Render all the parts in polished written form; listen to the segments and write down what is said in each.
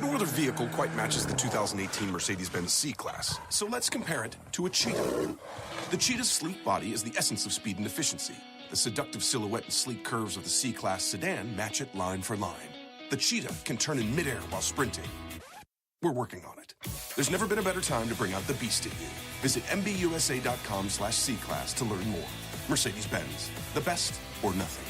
No other vehicle quite matches the 2018 Mercedes-Benz C-Class, so let's compare it to a Cheetah. The Cheetah's sleek body is the essence of speed and efficiency. The seductive silhouette and sleek curves of the C-Class sedan match it line for line. The Cheetah can turn in midair while sprinting. We're working on it. There's never been a better time to bring out the beast in you. Visit MBUSA.com/C-Class to learn more. Mercedes-Benz, the best or nothing.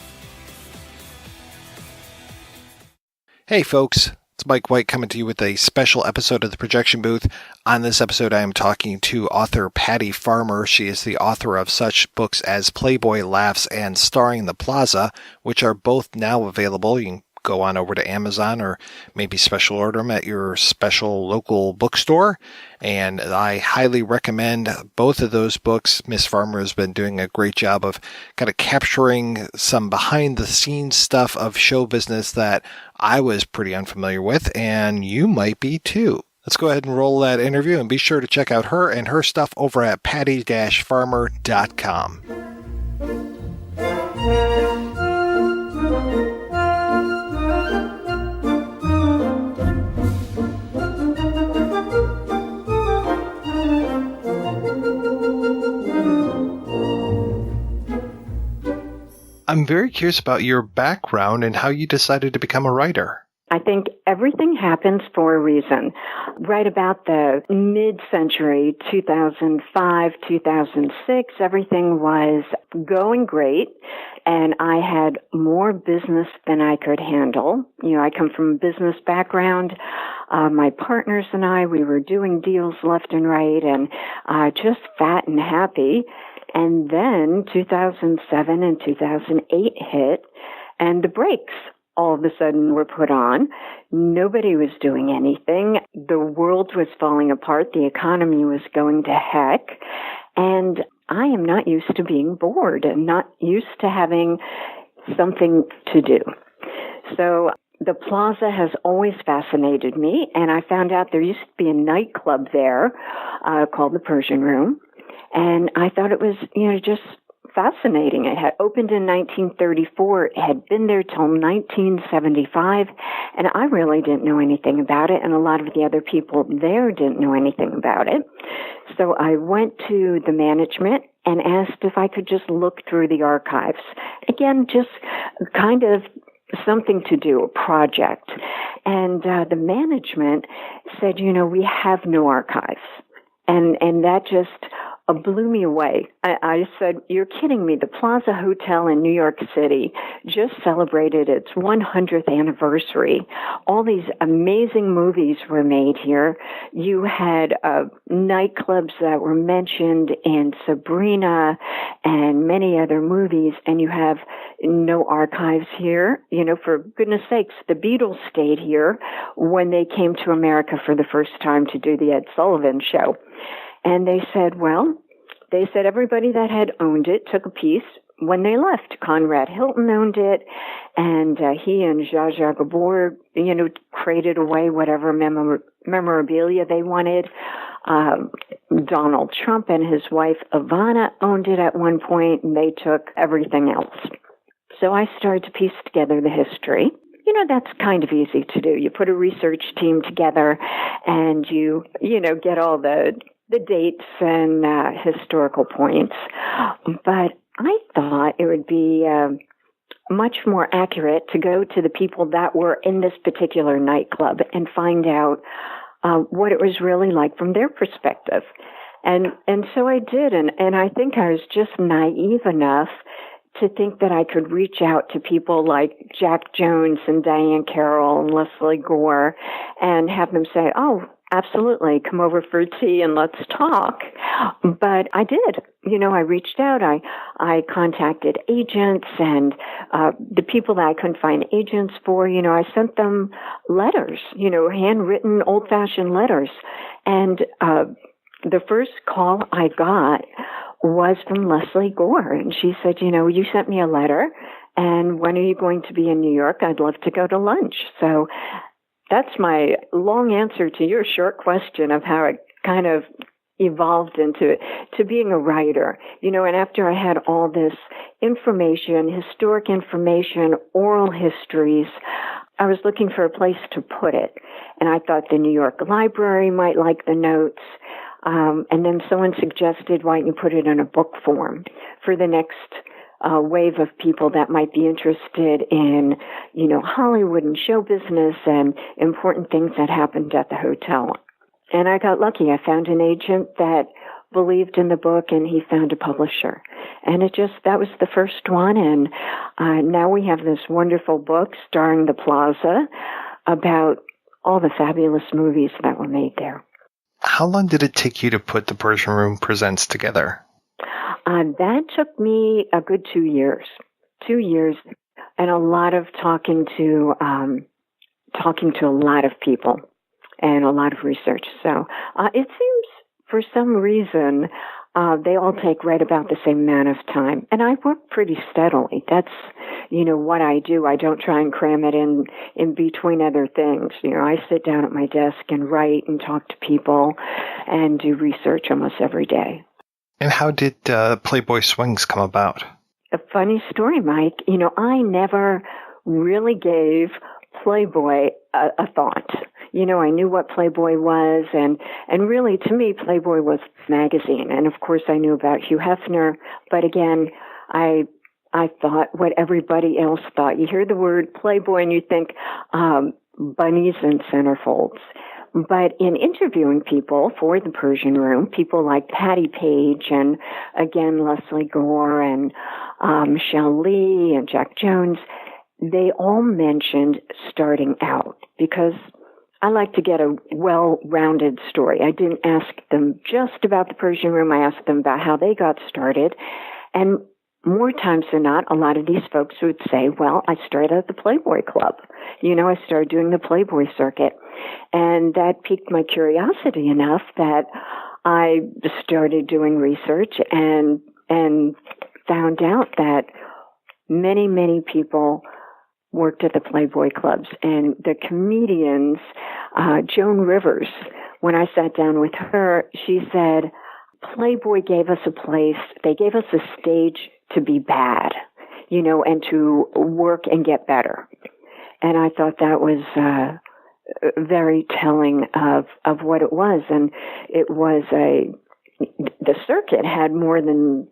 Hey folks, it's Mike White coming to you with a special episode of the Projection Booth. On this episode, I am talking to author Patty Farmer. She is the author of such books as Playboy Laughs and Starring the Plaza, which are both now available. You can go on over to Amazon or maybe special order them at your special local bookstore. And I highly recommend both of those books. Miss Farmer has been doing a great job of kind of capturing some behind the scenes stuff of show business that I was pretty unfamiliar with, and you might be too. Let's go ahead and roll that interview, and be sure to check out her and her stuff over at patty-farmer.com. I'm very curious about your background and how you decided to become a writer. I think everything happens for a reason. Right about the mid-century, 2005, 2006, everything was going great, and I had more business than I could handle. You know, I come from a business background. My partners and I, we were doing deals left and right, and just fat and happy. And then 2007 and 2008 hit, and the brakes all of a sudden were put on. Nobody was doing anything. The world was falling apart. The economy was going to heck. And I am not used to being bored and not used to having something to do. So the Plaza has always fascinated me, and I found out there used to be a nightclub there called the Persian Room. And I thought it was, just fascinating. It had opened in 1934. It had been there till 1975. And I really didn't know anything about it. And a lot of the other people there didn't know anything about it. So I went to the management and asked if I could just look through the archives. Again, just kind of something to do, a project. And the management said, we have no archives. And that just blew me away. I said, you're kidding me. The Plaza Hotel in New York City just celebrated its 100th anniversary. All these amazing movies were made here. You had nightclubs that were mentioned in Sabrina and many other movies, and you have no archives here. For goodness sakes, the Beatles stayed here when they came to America for the first time to do the Ed Sullivan Show. And they said everybody that had owned it took a piece when they left. Conrad Hilton owned it, and he and Zsa Zsa Gabor, traded away whatever memorabilia they wanted. Donald Trump and his wife Ivana owned it at one point, and they took everything else. So I started to piece together the history. That's kind of easy to do. You put a research team together, and you get all the dates and historical points. But I thought it would be much more accurate to go to the people that were in this particular nightclub and find out what it was really like from their perspective. And so I did, and I think I was just naive enough to think that I could reach out to people like Jack Jones and Diane Carroll and Leslie Gore and have them say, oh, absolutely, come over for tea and let's talk. But I did. I reached out. I contacted agents, and the people that I couldn't find agents for, I sent them letters, handwritten, old-fashioned letters. And the first call I got was from Leslie Gore, and she said, you sent me a letter, and when are you going to be in New York? I'd love to go to lunch. So that's my long answer to your short question of how it kind of evolved into being a writer. And after I had all this information, historic information, oral histories, I was looking for a place to put it. And I thought the New York Library might like the notes. And then someone suggested, why don't you put it in a book form for the next wave of people that might be interested in, Hollywood and show business and important things that happened at the hotel. And I got lucky. I found an agent that believed in the book, and he found a publisher. And that was the first one. And now we have this wonderful book starring the Plaza about all the fabulous movies that were made there. How long did it take you to put the Persian Room Presents together? That took me a good 2 years. 2 years, and a lot of talking to a lot of people and a lot of research. So it seems for some reason they all take right about the same amount of time. And I work pretty steadily. That's, what I do. I don't try and cram it in between other things. I sit down at my desk and write and talk to people and do research almost every day. And how did Playboy Swings come about? A funny story, Mike. I never really gave Playboy a thought. I knew what Playboy was, and really, to me, Playboy was a magazine. And of course, I knew about Hugh Hefner. But again, I thought what everybody else thought. You hear the word Playboy and you think bunnies and centerfolds. But in interviewing people for the Persian Room, people like Patty Page and, again, Leslie Gore and Michelle Lee and Jack Jones, they all mentioned starting out because I like to get a well-rounded story. I didn't ask them just about the Persian Room. I asked them about how they got started. And more times than not, a lot of these folks would say, well, I started at the Playboy Club. I started doing the Playboy circuit. And that piqued my curiosity enough that I started doing research and found out that many, many people worked at the Playboy clubs. And the comedians, Joan Rivers, when I sat down with her, she said, Playboy gave us a place, they gave us a stage to be bad, and to work and get better. And I thought that was very telling of what it was. And it was the circuit had more than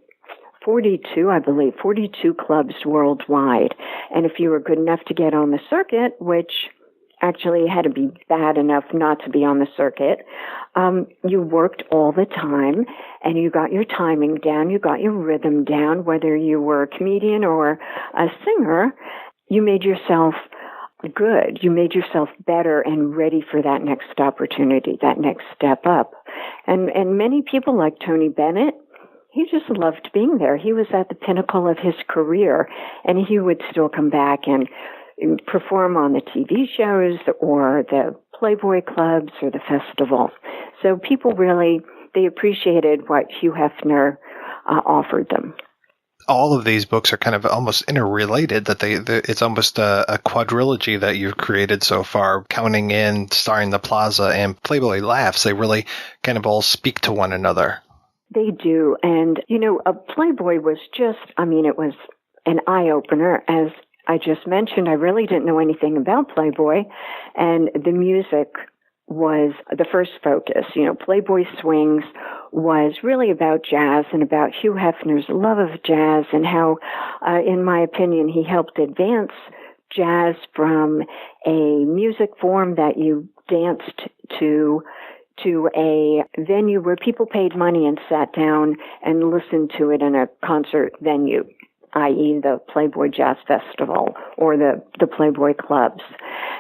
42, I believe, 42 clubs worldwide. And if you were good enough to get on the circuit, which actually had to be bad enough not to be on the circuit, you worked all the time and you got your timing down, you got your rhythm down, whether you were a comedian or a singer, you made yourself good. You made yourself better and ready for that next opportunity, that next step up. And many people like Tony Bennett, he just loved being there. He was at the pinnacle of his career, and he would still come back and perform on the TV shows or the Playboy clubs or the festival. So people really, they appreciated what Hugh Hefner offered them. All of these books are kind of almost interrelated, that it's almost a quadrilogy that you've created so far, counting in starring the Plaza and Playboy Laughs. They really kind of all speak to one another. They do. And, a Playboy was just, it was an eye-opener. As I just mentioned, I really didn't know anything about Playboy, and the music was the first focus. Playboy Swings was really about jazz and about Hugh Hefner's love of jazz and how, in my opinion, he helped advance jazz from a music form that you danced to a venue where people paid money and sat down and listened to it in a concert venue, i.e. the Playboy Jazz Festival or the Playboy Clubs.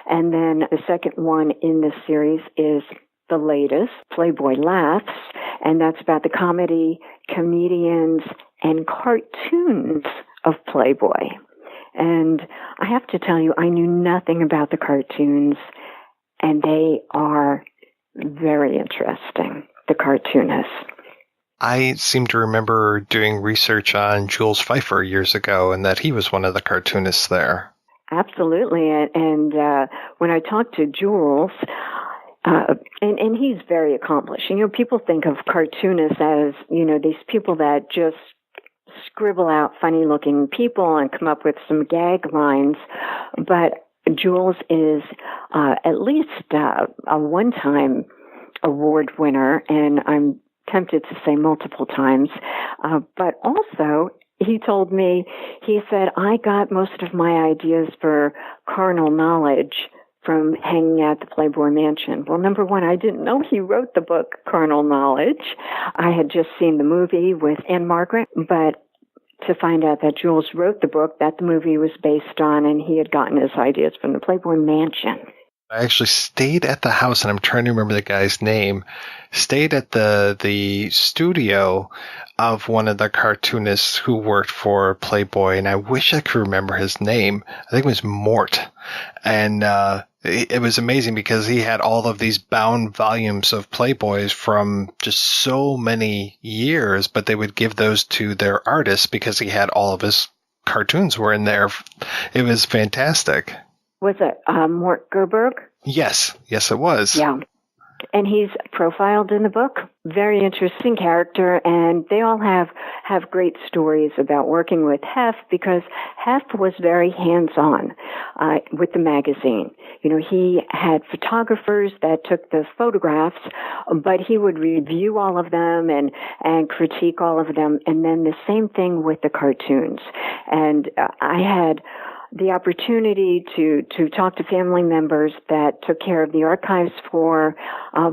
And then the second one in this series is the latest, Playboy Laughs, and that's about the comedy, comedians, and cartoons of Playboy. And I have to tell you, I knew nothing about the cartoons, and they are very interesting, the cartoonists. I seem to remember doing research on Jules Feiffer years ago, and that he was one of the cartoonists there. Absolutely. And when I talked to Jules, and he's very accomplished. People think of cartoonists as, these people that just scribble out funny-looking people and come up with some gag lines. But Jules is at least a one-time award winner, and I'm tempted to say multiple times. But also, he told me, he said, I got most of my ideas for carnal knowledge from hanging at the Playboy Mansion. Well, number one, I didn't know he wrote the book Carnal Knowledge. I had just seen the movie with Anne Margaret, but to find out that Jules wrote the book that the movie was based on, and he had gotten his ideas from the Playboy Mansion. I actually stayed at the house, and I'm trying to remember the guy's name, stayed at the studio of one of the cartoonists who worked for Playboy, and I wish I could remember his name. I think it was Mort. And it was amazing because he had all of these bound volumes of Playboys from just so many years, but they would give those to their artists because he had all of his cartoons were in there. It was fantastic. Was it Mort Gerberg? Yes, it was. Yeah. And he's profiled in the book. Very interesting character, and they all have great stories about working with Hef, because Hef was very hands-on with the magazine. You know, he had photographers that took the photographs, but he would review all of them and critique all of them, and then the same thing with the cartoons. And I had the opportunity to talk to family members that took care of the archives for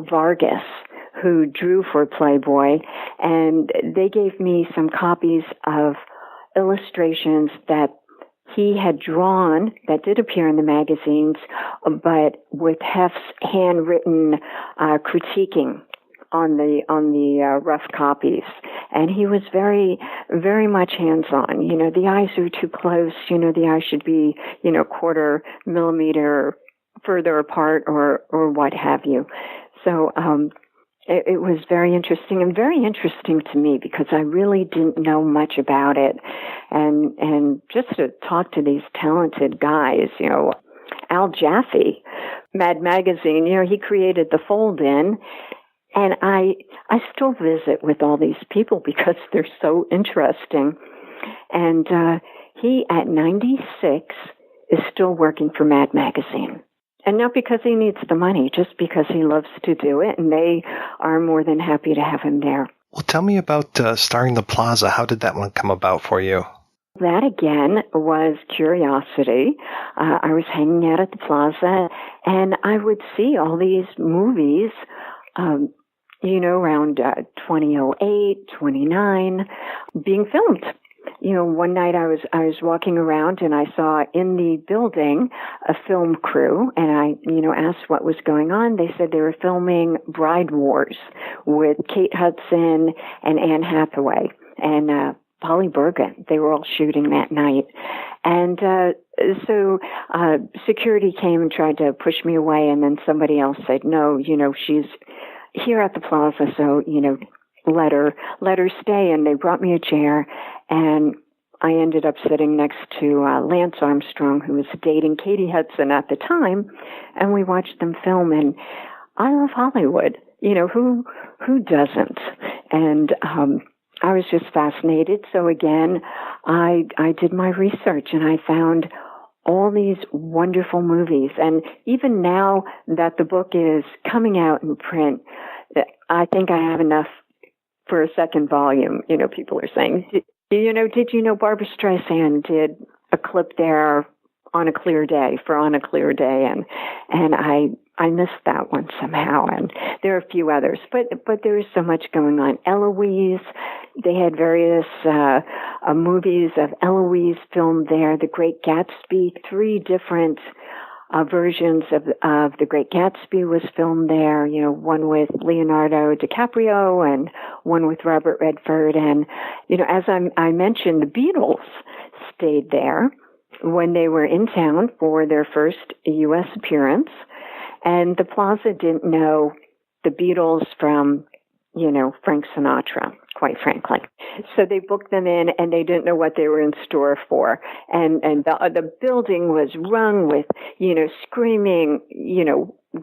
Vargas, who drew for Playboy, and they gave me some copies of illustrations that he had drawn that did appear in the magazines, but with Hef's handwritten critiquing on the rough copies. And he was very, very much hands-on. You know, the eyes are too close. You know, the eyes should be, quarter millimeter further apart or what have you. So, it was very interesting, and very interesting to me because I really didn't know much about it. And just to talk to these talented guys, Al Jaffe, Mad Magazine, he created the fold-in. And I still visit with all these people because they're so interesting. And he, at 96, is still working for Mad Magazine. And not because he needs the money, just because he loves to do it, and they are more than happy to have him there. Well, tell me about starring the Plaza. How did that one come about for you? That, again, was curiosity. I was hanging out at the Plaza, and I would see all these movies around 2008, 29, being filmed. One night I was walking around and I saw in the building a film crew, and I, asked what was going on. They said they were filming Bride Wars with Kate Hudson and Anne Hathaway and Polly Bergen. They were all shooting that night. And so security came and tried to push me away, and then somebody else said, no, she's here at the Plaza, so, let her stay. And they brought me a chair, and I ended up sitting next to Lance Armstrong, who was dating Katie Hudson at the time, and we watched them film. And I love Hollywood. Who doesn't? And I was just fascinated. So again, I did my research, and I found all these wonderful movies. And even now that the book is coming out in print, I think I have enough for a second volume. People are saying, did you know Barbra Streisand did a clip there on a clear day? And I missed that one somehow. And there are a few others, but there is so much going on. Eloise, they had various movies of Eloise filmed there. The Great Gatsby, 3 different versions of The Great Gatsby was filmed there. One with Leonardo DiCaprio and one with Robert Redford. And as I mentioned, the Beatles stayed there when they were in town for their first U.S. appearance. And the Plaza didn't know the Beatles from, Frank Sinatra, quite frankly. So they booked them in, and they didn't know what they were in store for. And the building was rung with, screaming,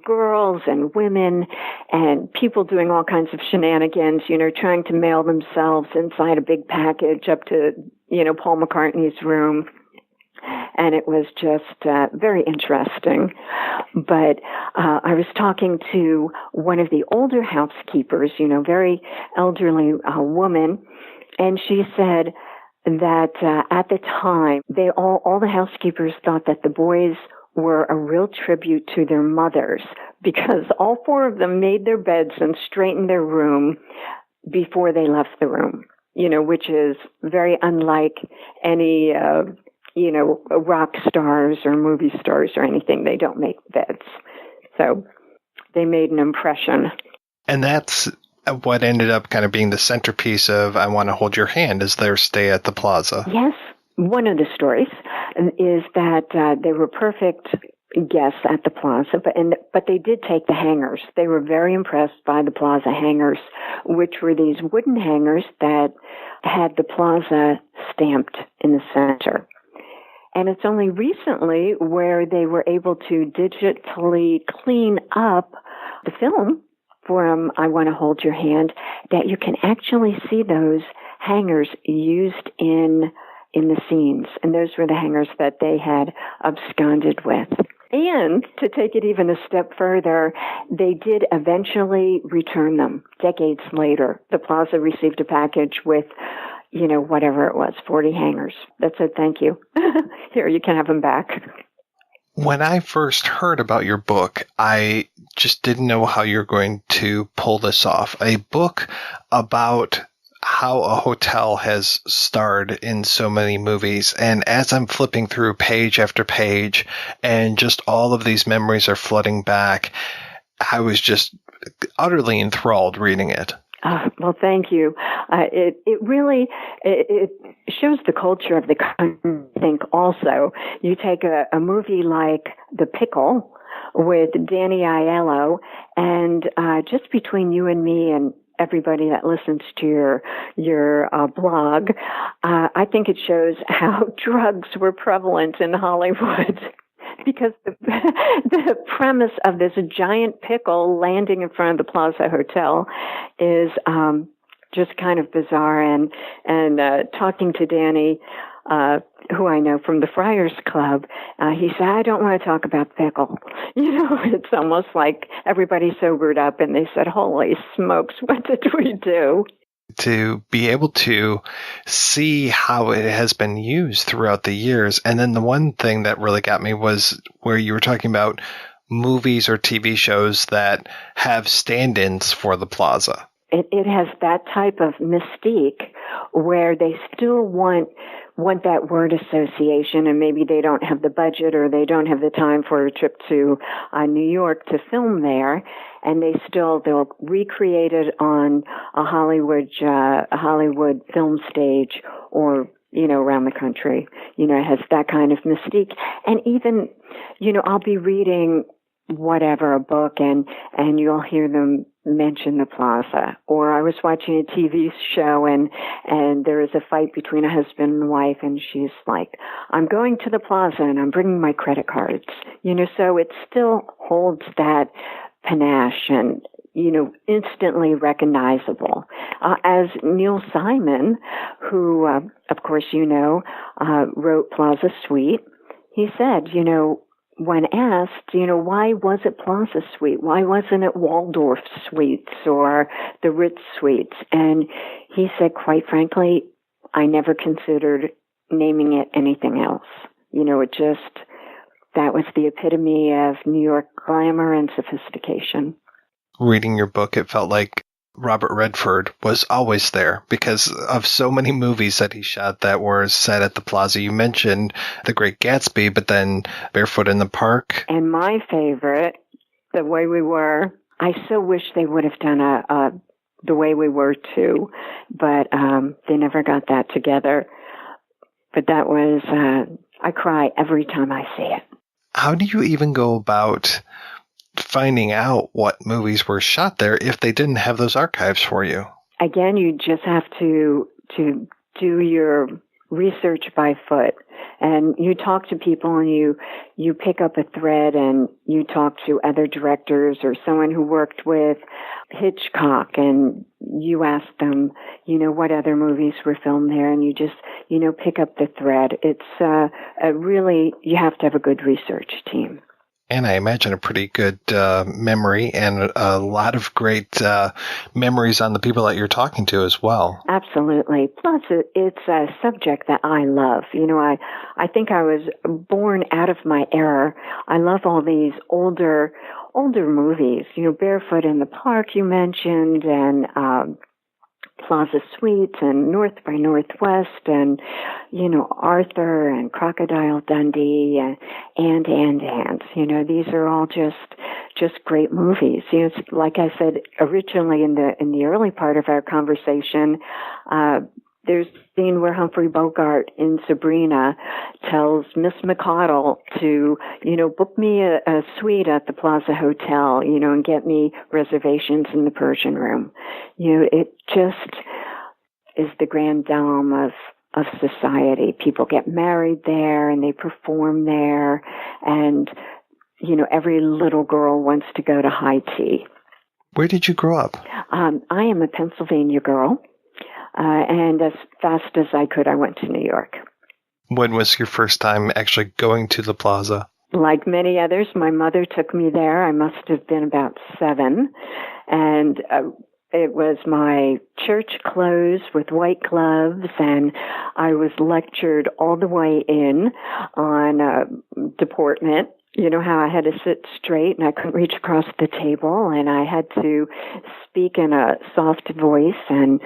girls and women and people doing all kinds of shenanigans, trying to mail themselves inside a big package up to, Paul McCartney's room. and it was just very interesting. But I was talking to one of the older housekeepers, very elderly woman, and she said that at the time, all the housekeepers thought that the boys were a real tribute to their mothers, because all four of them made their beds and straightened their room before they left the room, which is very unlike any, rock stars or movie stars or anything. They don't make beds. So they made an impression. And that's what ended up kind of being the centerpiece of I Want to Hold Your Hand, is their stay at the Plaza. Yes. One of the stories is that they were perfect guests at the Plaza, but they did take the hangers. They were very impressed by the Plaza hangers, which were these wooden hangers that had the Plaza stamped in the center. And it's only recently where they were able to digitally clean up the film from I Want to Hold Your Hand, that you can actually see those hangers used in the scenes. And those were the hangers that they had absconded with. And to take it even a step further, they did eventually return them decades later. The Plaza received a package with, whatever it was, 40 hangers. That said, thank you. Here, you can have them back. When I first heard about your book, I just didn't know how you're going to pull this off. A book about how a hotel has starred in so many movies. And as I'm flipping through page after page and just all of these memories are flooding back, I was just utterly enthralled reading it. Well, thank you. It really shows the culture of the country, I think, also. You take a movie like The Pickle with Danny Aiello, and just between you and me and everybody that listens to your blog, I think it shows how drugs were prevalent in Hollywood. Because the premise of this giant pickle landing in front of the Plaza Hotel is just kind of bizarre. And talking to Danny, who I know from the Friars Club, he said, I don't want to talk about pickle. It's almost like everybody sobered up and they said, holy smokes, what did we do? To be able to see how it has been used throughout the years. And then the one thing that really got me was where you were talking about movies or TV shows that have stand-ins for the Plaza. It has that type of mystique where they still want that word association, and maybe they don't have the budget or they don't have the time for a trip to New York to film there, and they'll recreate it on a Hollywood film stage or around the country. It has that kind of mystique. And even I'll be reading a book and you'll hear them mention the Plaza. Or I was watching a TV show and there is a fight between a husband and wife, and she's like, I'm going to the Plaza and I'm bringing my credit cards. So it still holds that panache and, instantly recognizable. As Neil Simon, who, of course, wrote Plaza Suite, he said, when asked, why was it Plaza Suite? Why wasn't it Waldorf Suites or the Ritz Suites? And he said, quite frankly, I never considered naming it anything else. That was the epitome of New York glamour and sophistication. Reading your book, it felt like Robert Redford was always there because of so many movies that he shot that were set at the Plaza. You mentioned The Great Gatsby, but then Barefoot in the Park. And my favorite, The Way We Were. I so wish they would have done The Way We Were too, but they never got that together. But that was, I cry every time I see it. How do you even go about finding out what movies were shot there if they didn't have those archives for you? Again, you just have to do your research by foot. And you talk to people and you pick up a thread and you talk to other directors or someone who worked with Hitchcock and you ask them, what other movies were filmed there, and you just, pick up the thread. It's really, you have to have a good research team. And I imagine a pretty good memory and a lot of great memories on the people that you're talking to as well. Absolutely. Plus, it's a subject that I love. I think I was born out of my era. I love all these older movies. Barefoot in the Park you mentioned, and Plaza Suites and North by Northwest and, Arthur and Crocodile Dundee and. These are all just great movies. It's like I said originally in the early part of our conversation, there's a scene where Humphrey Bogart in Sabrina tells Miss McConnell to, book me a suite at the Plaza Hotel, and get me reservations in the Persian room. It just is the grand dame of society. People get married there and they perform there, and, every little girl wants to go to high tea. Where did you grow up? I am a Pennsylvania girl. And as fast as I could, I went to New York. When was your first time actually going to the Plaza? Like many others, my mother took me there. I must have been about 7. And it was my church clothes with white gloves, and I was lectured all the way in on deportment. You know how I had to sit straight and I couldn't reach across the table, and I had to speak in a soft voice, and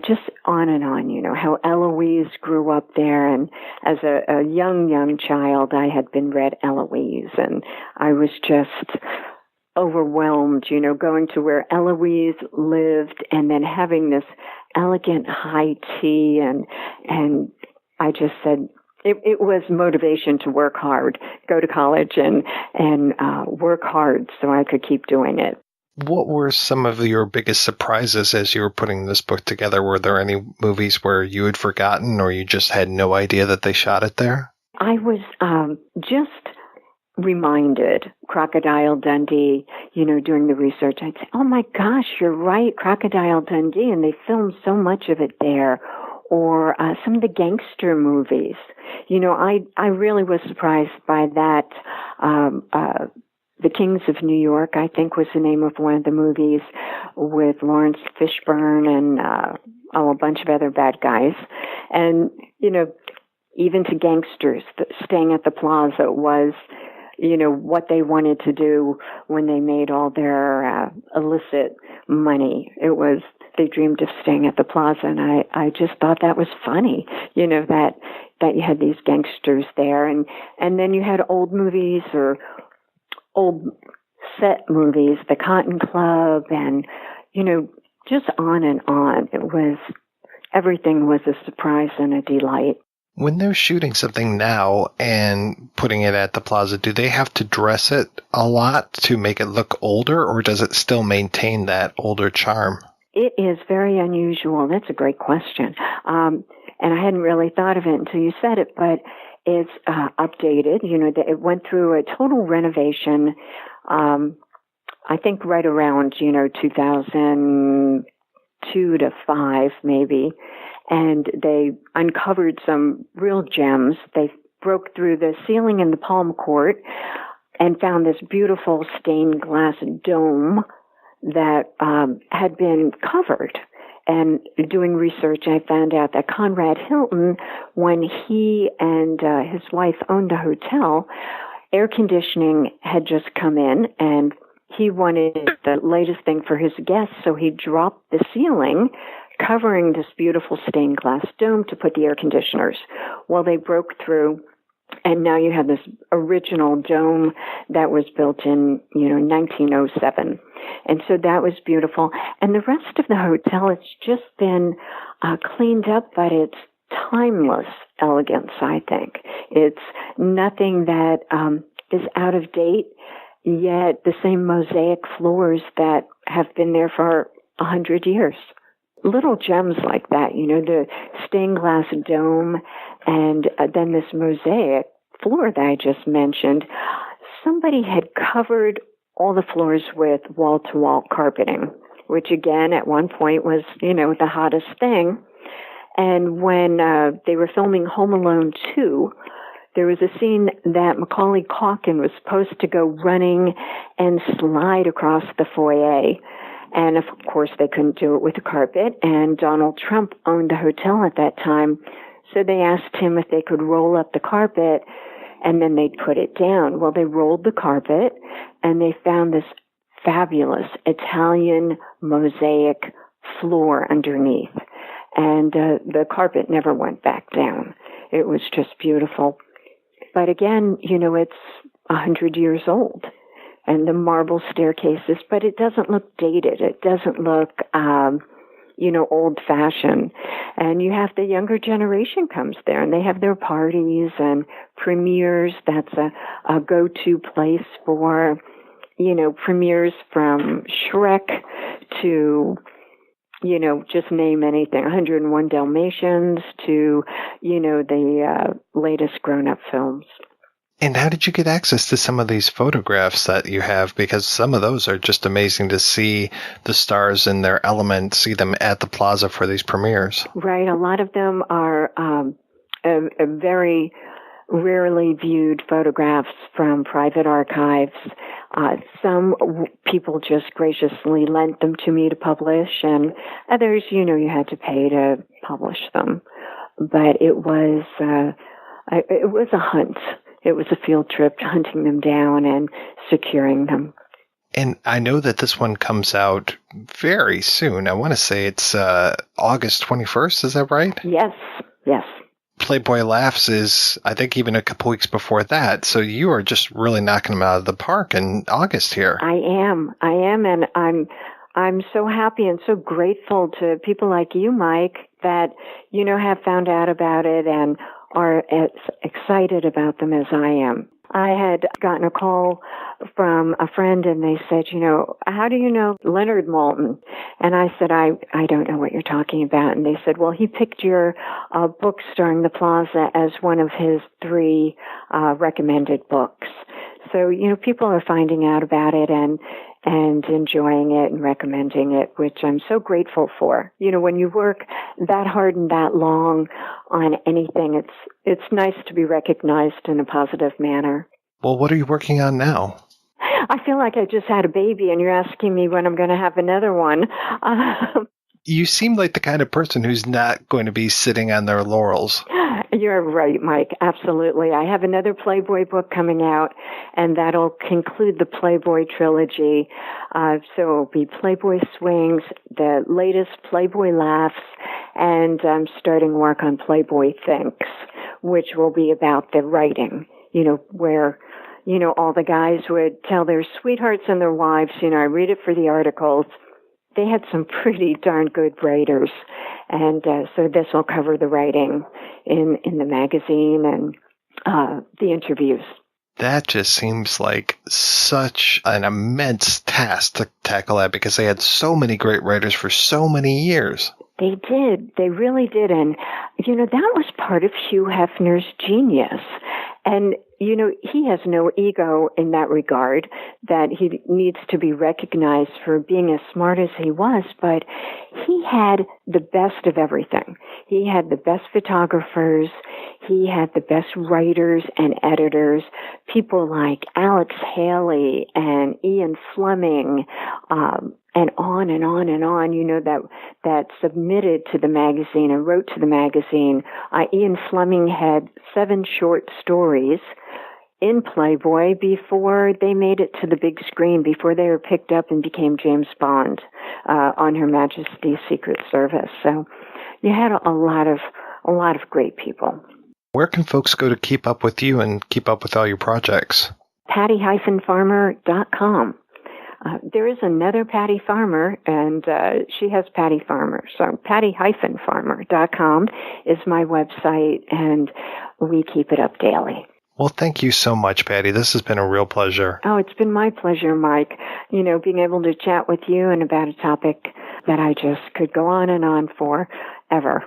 just on and on, how Eloise grew up there. And as a young child, I had been read Eloise, and I was just overwhelmed, going to where Eloise lived and then having this elegant high tea. And I just said, it was motivation to work hard, go to college and work hard so I could keep doing it. What were some of your biggest surprises as you were putting this book together? Were there any movies where you had forgotten or you just had no idea that they shot it there? I was just reminded, Crocodile Dundee, doing the research. I'd say, oh my gosh, you're right, Crocodile Dundee, and they filmed so much of it there. Or some of the gangster movies. I really was surprised by that. The Kings of New York, I think, was the name of one of the movies with Lawrence Fishburne and a bunch of other bad guys. And, even to gangsters, staying at the Plaza was, what they wanted to do when they made all their illicit money. It was, they dreamed of staying at the Plaza, and I just thought that was funny, that you had these gangsters there. And then you had old movies or old set movies, the Cotton Club, and, just on and on. Everything was a surprise and a delight. When they're shooting something now and putting it at the Plaza, do they have to dress it a lot to make it look older, or does it still maintain that older charm? It is very unusual. That's a great question. And I hadn't really thought of it until you said it, but it's updated. It went through a total renovation, I think right around, 2002 to 5 maybe. And they uncovered some real gems. They broke through the ceiling in the Palm Court and found this beautiful stained glass dome that had been covered. And doing research, I found out that Conrad Hilton, when he and his wife owned a hotel, air conditioning had just come in, and he wanted the latest thing for his guests, so he dropped the ceiling, covering this beautiful stained glass dome to put the air conditioners. Well, they broke through, and now you have this original dome that was built in, 1907. And so that was beautiful. And the rest of the hotel, it's just been cleaned up, but it's timeless elegance, I think. It's nothing that is out of date, yet the same mosaic floors that have been there for 100 years. little gems like that, the stained glass dome, and then this mosaic floor that I just mentioned. Somebody had covered all the floors with wall-to-wall carpeting, which again at one point was, the hottest thing. And when they were filming Home Alone 2, there was a scene that Macaulay Culkin was supposed to go running and slide across the foyer. And of course, they couldn't do it with a carpet. And Donald Trump owned the hotel at that time. So they asked him if they could roll up the carpet and then they'd put it down. Well, they rolled the carpet and they found this fabulous Italian mosaic floor underneath. And the carpet never went back down. It was just beautiful. But again, it's 100 years old. And the marble staircases, but it doesn't look dated. It doesn't look, old-fashioned. And you have the younger generation comes there, and they have their parties and premieres. That's a go-to place for, premieres from Shrek to, just name anything, 101 Dalmatians to, the latest grown-up films. And how did you get access to some of these photographs that you have? Because some of those are just amazing to see the stars in their element, see them at the Plaza for these premieres. Right. A lot of them are a very rarely viewed photographs from private archives. Some people just graciously lent them to me to publish, and others, you had to pay to publish them. But it was a hunt. It was a field trip, hunting them down and securing them. And I know that this one comes out very soon. I want to say it's August 21st. Is that right? Yes. Playboy Laughs is, I think, even a couple weeks before that. So you are just really knocking them out of the park in August here. I am. And I'm so happy and so grateful to people like you, Mike, that, have found out about it and are as excited about them as I am. I had gotten a call from a friend and they said, how do you know Leonard Maltin? And I said, I don't know what you're talking about. And they said, well, he picked your book starring the Plaza as one of his 3 recommended books. So, people are finding out about it and enjoying it and recommending it, which I'm so grateful for. When you work that hard and that long on anything, it's nice to be recognized in a positive manner. Well, what are you working on now? I feel like I just had a baby and you're asking me when I'm going to have another one. You seem like the kind of person who's not going to be sitting on their laurels. You're right, Mike. Absolutely. I have another Playboy book coming out, and that'll conclude the Playboy trilogy. So it'll be Playboy Swings, the latest Playboy Laughs, and I'm starting work on Playboy Thinks, which will be about the writing, where, all the guys would tell their sweethearts and their wives, I read it for the articles. They had some pretty darn good writers. And so this will cover the writing in the magazine and the interviews. That just seems like such an immense task to tackle that because they had so many great writers for so many years. They did. They really did. And, that was part of Hugh Hefner's genius. And, he has no ego in that regard, that he needs to be recognized for being as smart as he was, but he had the best of everything. He had the best photographers. He had the best writers and editors, people like Alex Haley and Ian Fleming, and on and on and on, that submitted to the magazine and wrote to the magazine. Ian Fleming had 7 short stories in Playboy before they made it to the big screen, before they were picked up and became James Bond on Her Majesty's Secret Service. So you had a lot of great people. Where can folks go to keep up with you and keep up with all your projects? Patty-Farmer.com. There is another Patty Farmer, and she has Patty Farmer. So Patty-Farmer.com is my website, and we keep it up daily. Well, thank you so much, Patty. This has been a real pleasure. Oh, it's been my pleasure, Mike. Being able to chat with you and about a topic that I just could go on and on forever.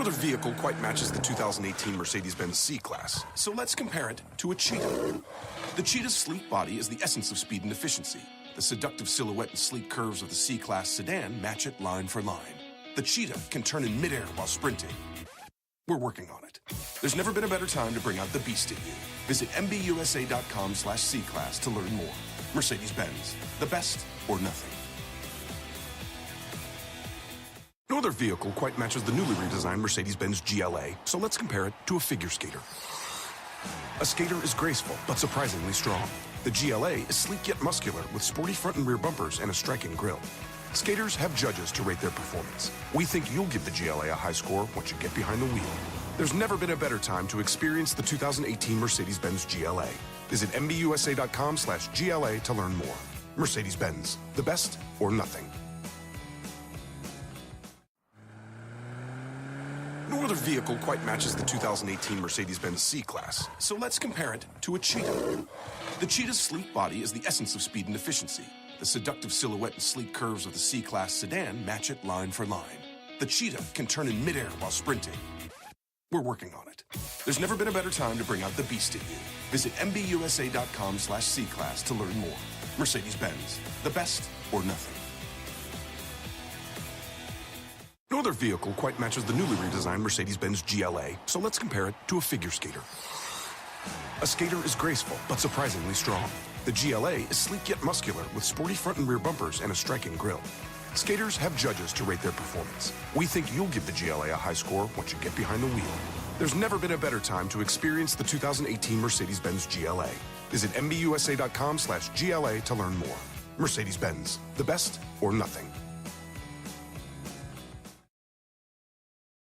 No other vehicle quite matches the 2018 Mercedes-Benz C-Class, so let's compare it to a Cheetah. The Cheetah's sleek body is the essence of speed and efficiency. The seductive silhouette and sleek curves of the C-Class sedan match it line for line. The Cheetah can turn in midair while sprinting. We're working on it. There's never been a better time to bring out the beast in you. Visit MBUSA.com/C-Class to learn more. Mercedes-Benz, the best or nothing. No other vehicle quite matches the newly redesigned Mercedes-Benz GLA, so let's compare it to a figure skater. A skater is graceful, but surprisingly strong. The GLA is sleek yet muscular, with sporty front and rear bumpers and a striking grille. Skaters have judges to rate their performance. We think you'll give the GLA a high score once you get behind the wheel. There's never been a better time to experience the 2018 Mercedes-Benz GLA. Visit MBUSA.com/GLA to learn more. Mercedes-Benz, the best or nothing. No other vehicle quite matches the 2018 Mercedes-Benz C-Class, so let's compare it to a Cheetah. The Cheetah's sleek body is the essence of speed and efficiency. The seductive silhouette and sleek curves of the C-Class sedan match it line for line. The Cheetah can turn in midair while sprinting. We're working on it. There's never been a better time to bring out the beast in you. Visit MBUSA.com/C-Class to learn more. Mercedes-Benz, the best or nothing. No other vehicle quite matches the newly redesigned Mercedes-Benz GLA, so let's compare it to a figure skater. A skater is graceful, but surprisingly strong. The GLA is sleek yet muscular, with sporty front and rear bumpers and a striking grille. Skaters have judges to rate their performance. We think you'll give the GLA a high score once you get behind the wheel. There's never been a better time to experience the 2018 Mercedes-Benz GLA. Visit MBUSA.com/GLA to learn more. Mercedes-Benz, the best or nothing.